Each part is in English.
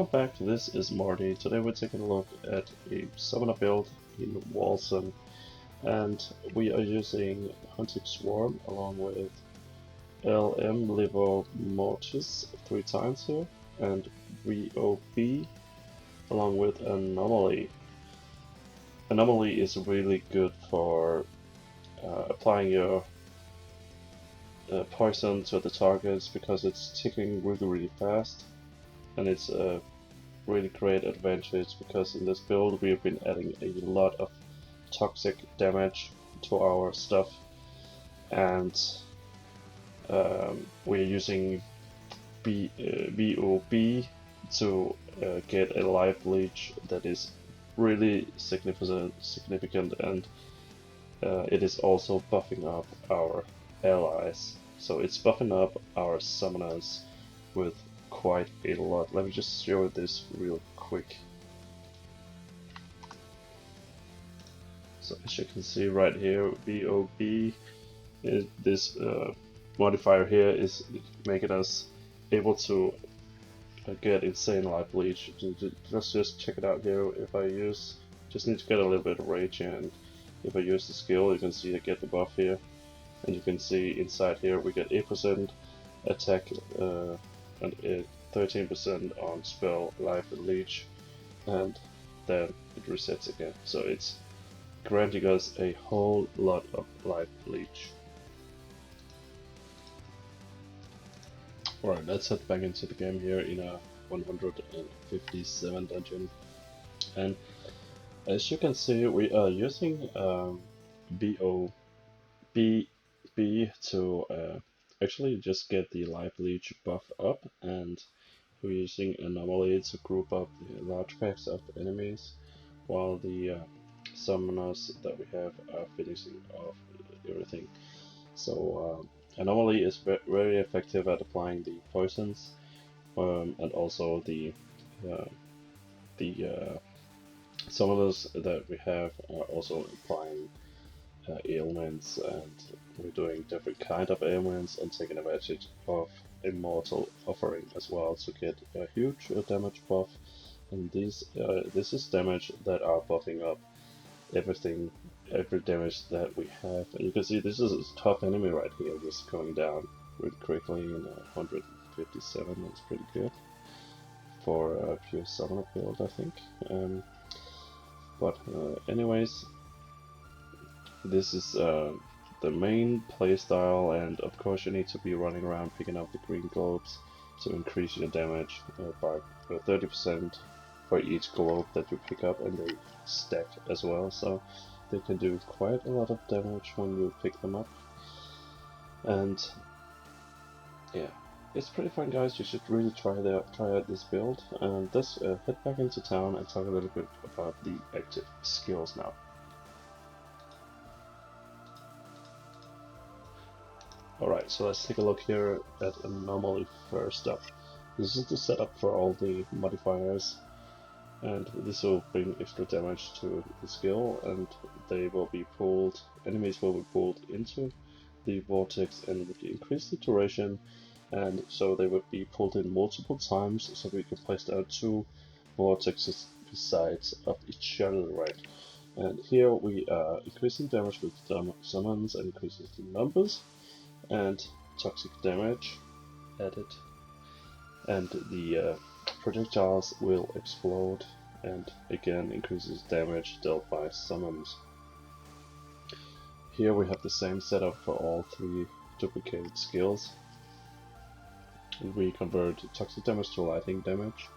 Welcome back, this is Marty. Today we're taking a look at a summoner build in Wolcen, and we are using Hunting Swarm along with LM Liver Mortis 3 times here, and VOB along with Anomaly. Anomaly is really good for applying your poison to the targets because it's ticking really fast, and it's a really great advantage because in this build we've been adding a lot of toxic damage to our stuff, and we're using VOB to get a life leech that is really significant, and it is also buffing up our allies. So it's buffing up our summoners with quite a lot. Let me just show this real quick. So as you can see right here, VOB is this modifier here is making us able to get insane life leech. Let's just check it out here. If I just need to get a little bit of rage, and if I use the skill, you can see I get the buff here, and you can see inside here we get 8% attack and 13% on spell, life and leech, and then it resets again. So it's granting us a whole lot of life leech. Alright, let's head back into the game here in a 157 dungeon. And as you can see, we are using BOB to actually just get the life leech buff up, and we're using Anomaly to group up the large packs of enemies, while the summoners that we have are finishing off everything. So Anomaly is very effective at applying the poisons, and also the summoners that we have are also applying ailments, and we're doing different kind of ailments and taking advantage of Immortal Offering as well to get a huge damage buff. And this is damage that are buffing up every damage that we have. And you can see this is a tough enemy right here, just going down really quickly in 157. That's pretty good for a pure summoner build, I think. But anyways, this is the main playstyle, and of course you need to be running around picking up the green globes to increase your damage by 30% for each globe that you pick up, and they stack as well, so they can do quite a lot of damage when you pick them up. And yeah, it's pretty fun, guys. You should really try out this build. And let's head back into town and talk a little bit about the active skills now. Alright, so let's take a look here at Anomaly first up. This is the setup for all the modifiers, and this will bring extra damage to the skill, and they will be pulled, enemies will be pulled into the vortex, and with the increased duration, and so they would be pulled in multiple times, so we can place down 2 vortexes besides of each other, right? And here we are increasing damage with summons and increases the numbers, and toxic damage added, and the projectiles will explode, and again increases damage dealt by summons. Here we have the same setup for all 3 duplicated skills. We convert toxic damage to lightning damage,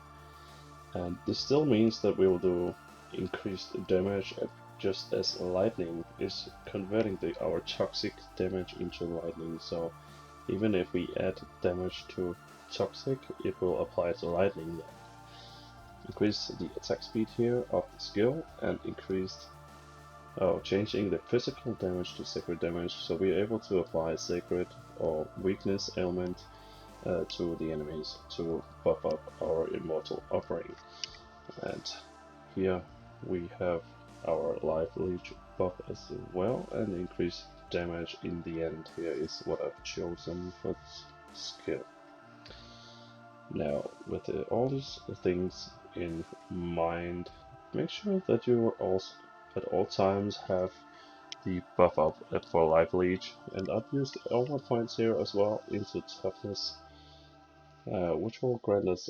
and this still means that we will do increased damage just as lightning is converting our toxic damage into lightning. So even if we add damage to toxic, it will apply to lightning. Increase the attack speed here of the skill, and changing the physical damage to sacred damage, so we are able to apply sacred or weakness ailment to the enemies to buff up our Immortal Offering. And here we have our life leech buff as well, and increased damage in the end here is what I've chosen for this skill. Now, with all these things in mind, make sure that you also at all times have the buff up for life leech, and I've used armor points here as well into toughness, which will grant us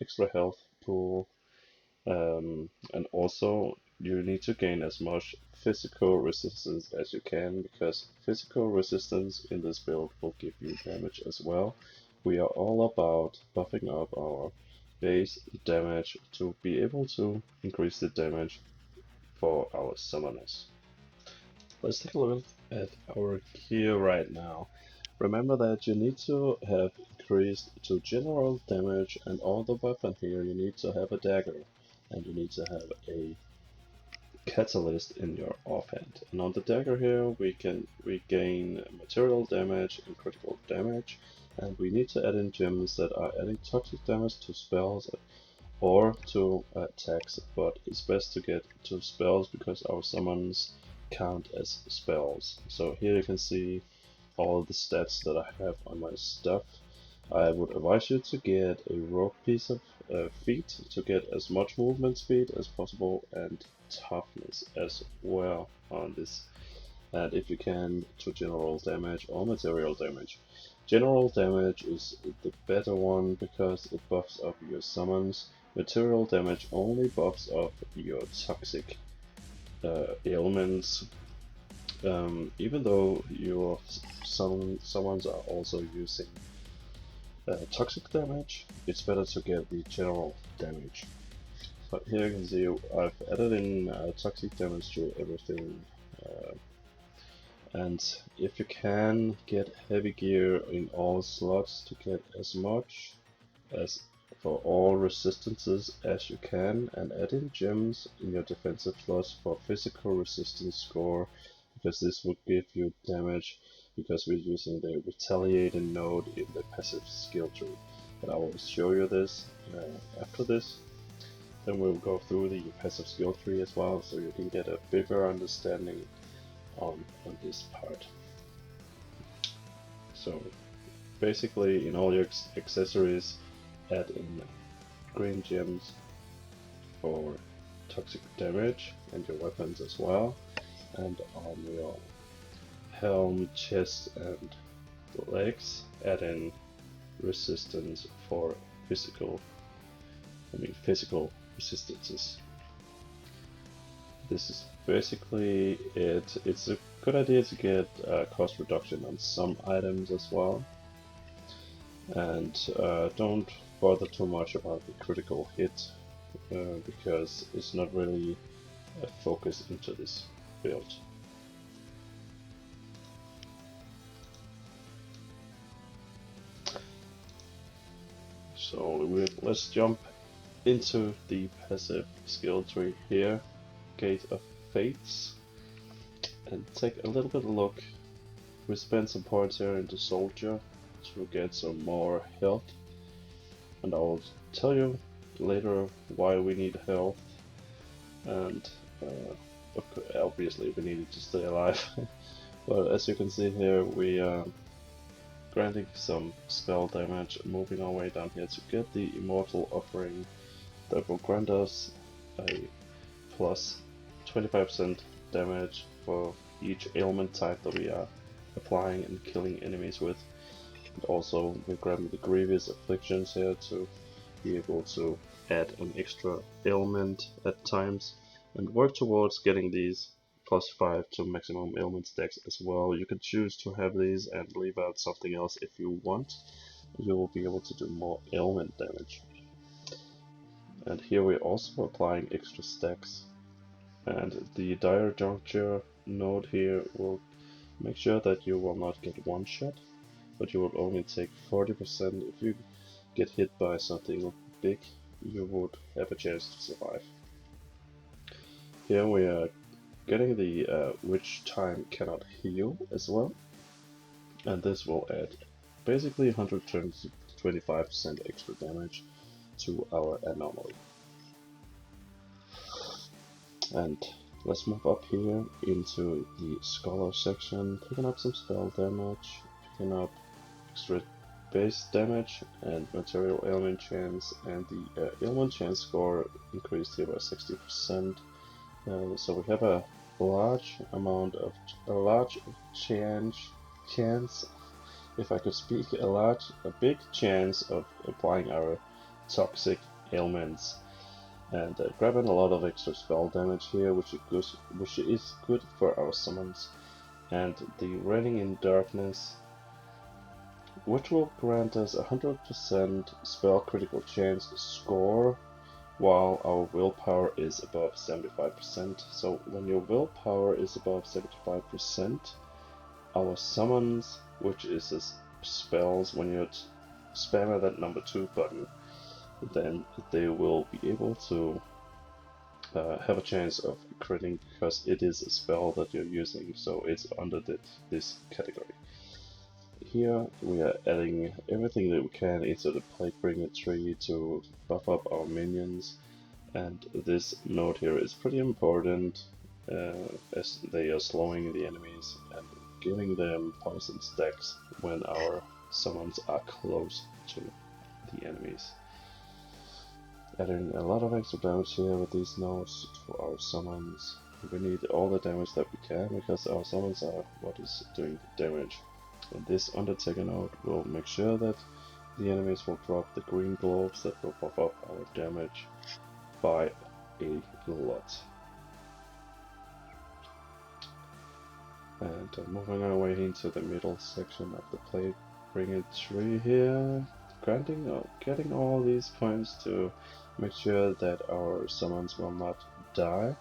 extra health pool. And also, you need to gain as much physical resistance as you can, because physical resistance in this build will give you damage as well. We are all about buffing up our base damage to be able to increase the damage for our summoners. Let's take a look at our gear right now. Remember that you need to have increased to general damage, and on the weapon here you need to have a dagger, and you need to have a catalyst in your offhand. And on the dagger here we gain material damage and critical damage, and we need to add in gems that are adding toxic damage to spells or to attacks, but it's best to get to spells because our summons count as spells. So here you can see all the stats that I have on my stuff. I would advise you to get a rogue piece of feet to get as much movement speed as possible and toughness as well on this. And if you can, to general damage or material damage. General damage is the better one because it buffs up your summons. Material damage only buffs up your toxic ailments. Even though your summons are also using toxic damage, it's better to get the general damage. But here you can see I've added in toxic damage to everything. And if you can, get heavy gear in all slots to get as much as for all resistances as you can, and add in gems in your defensive slots for physical resistance score, because this would give you damage because we're using the retaliating node in the passive skill tree. And I will show you this after this. Then we'll go through the passive skill tree as well, so you can get a bigger understanding on this part. So basically in all your accessories, add in green gems for toxic damage and your weapons as well, and on your helm, chest and legs add in resistance for physical resistances. This is basically it. It's a good idea to get cost reduction on some items as well, and don't bother too much about the critical hit because it's not really a focus into this build. So let's jump into the passive skill tree here, Gate of Fates, and take a little bit of a look. We spent some points here into Soldier to get some more health, and I'll tell you later why we need health, and obviously we need it to stay alive. But as you can see here, we are granting some spell damage, moving our way down here to get the Immortal Offering that will grant us a plus 25% damage for each ailment type that we are applying and killing enemies with. And also we're grabbing the Grievous Afflictions here to be able to add an extra ailment at times, and work towards getting these plus 5 to maximum ailment stacks as well. You can choose to have these and leave out something else if you want. You will be able to do more ailment damage. And here we're also applying extra stacks. And the Dire Juncture node here will make sure that you will not get one shot, but you will only take 40%. If you get hit by something big, you would have a chance to survive. Here we are getting the Which Time Cannot Heal as well, and this will add basically 125% extra damage to our anomaly. And let's move up here into the Scholar section, picking up some spell damage, picking up extra base damage and material ailment chance, and the ailment chance score increased here by 60%. So we have a large amount of a large chance, if I could speak, a big chance of applying our toxic ailments, and grabbing a lot of extra spell damage here, which is good for our summons, and the Raining in Darkness, which will grant us 100% spell critical chance score while our willpower is above 75%. So when your willpower is above 75%, our summons, which is spells, when you spam that number 2 button, then they will be able to have a chance of critting, because it is a spell that you're using, so it's under this category. Here we are adding everything that we can into the Plaguebringer tree to buff up our minions, and this node here is pretty important as they are slowing the enemies and giving them poison stacks when our summons are close to the enemies. Adding a lot of extra damage here with these nodes to our summons. We need all the damage that we can, because our summons are what is doing the damage. And this Undertaker node will make sure that the enemies will drop the green globes that will buff up our damage by a lot. And moving our way into the middle section of the Plaguebringer tree here, getting all these points to make sure that our summons will not die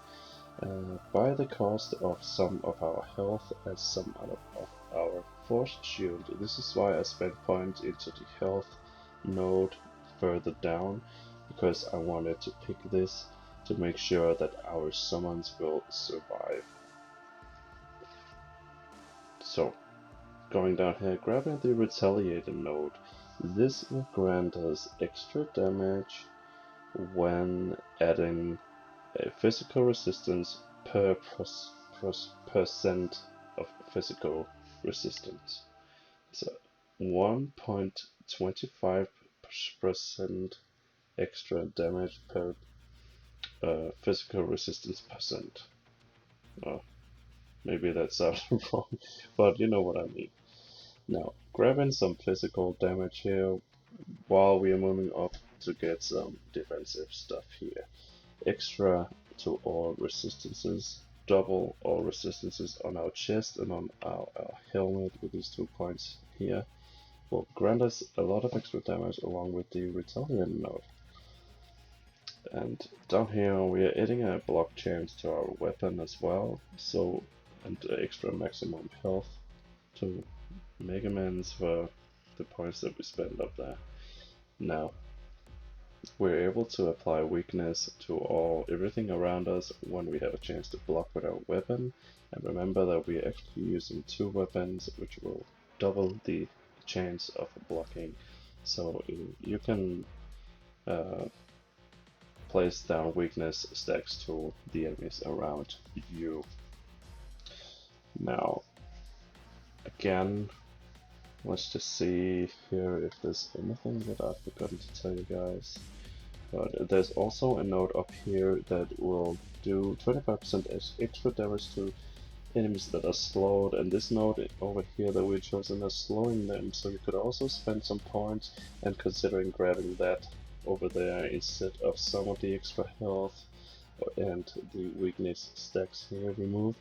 by the cost of some of our health and some of our force shield. This is why I spent points into the health node further down, because I wanted to pick this to make sure that our summons will survive. So, going down here, grabbing the Retaliator node. This will grant us extra damage when adding a physical resistance per percent of physical resistance. So 1.25% extra damage per physical resistance percent. Maybe that sounds wrong, but you know what I mean. Now, grabbing some physical damage here while we are moving up to get some defensive stuff here. Extra to all resistances, double all resistances on our chest and on our helmet with these 2 points here will grant us a lot of extra damage along with the Retaliant node. And down here we are adding a block chance to our weapon as well, so, and extra maximum health to make amends for the points that we spend up there. Now, we're able to apply weakness to everything around us when we have a chance to block with our weapon, and remember that we're actually using 2 weapons which will double the chance of blocking, so you can place down weakness stacks to the enemies around you. Now, again, let's just see here if there's anything that I've forgotten to tell you guys. But there's also a node up here that will do 25% extra damage to enemies that are slowed, and this node over here that we've chosen is slowing them, so you could also spend some points and considering grabbing that over there instead of some of the extra health and the weakness stacks here removed,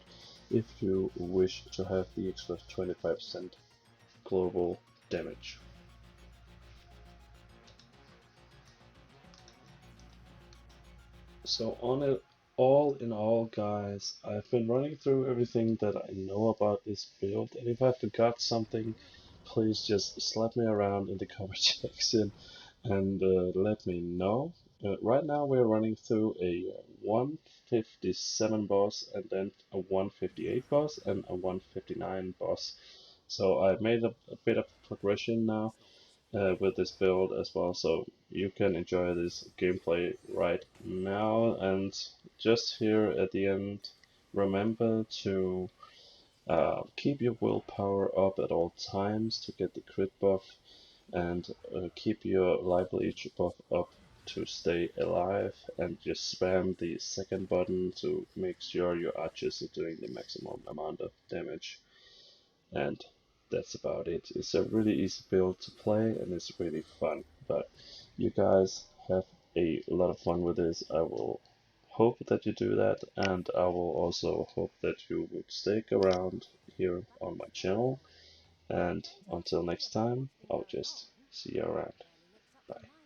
if you wish to have the extra 25% global damage. So all in all, guys, I've been running through everything that I know about this build, and if I forgot something, please just slap me around in the comment section and let me know. Right now we're running through a 157 boss, and then a 158 boss, and a 159 boss. So I've made a bit of progression now with this build as well, so you can enjoy this gameplay right now. And just here at the end, remember to keep your willpower up at all times to get the crit buff, and keep your life buff up to stay alive, and just spam the second button to make sure your archers are doing the maximum amount of damage. And that's about it. It's a really easy build to play and it's really fun. But you guys have a lot of fun with this. I will hope that you do that, and I will also hope that you would stick around here on my channel. And until next time, I'll just see you around. Bye.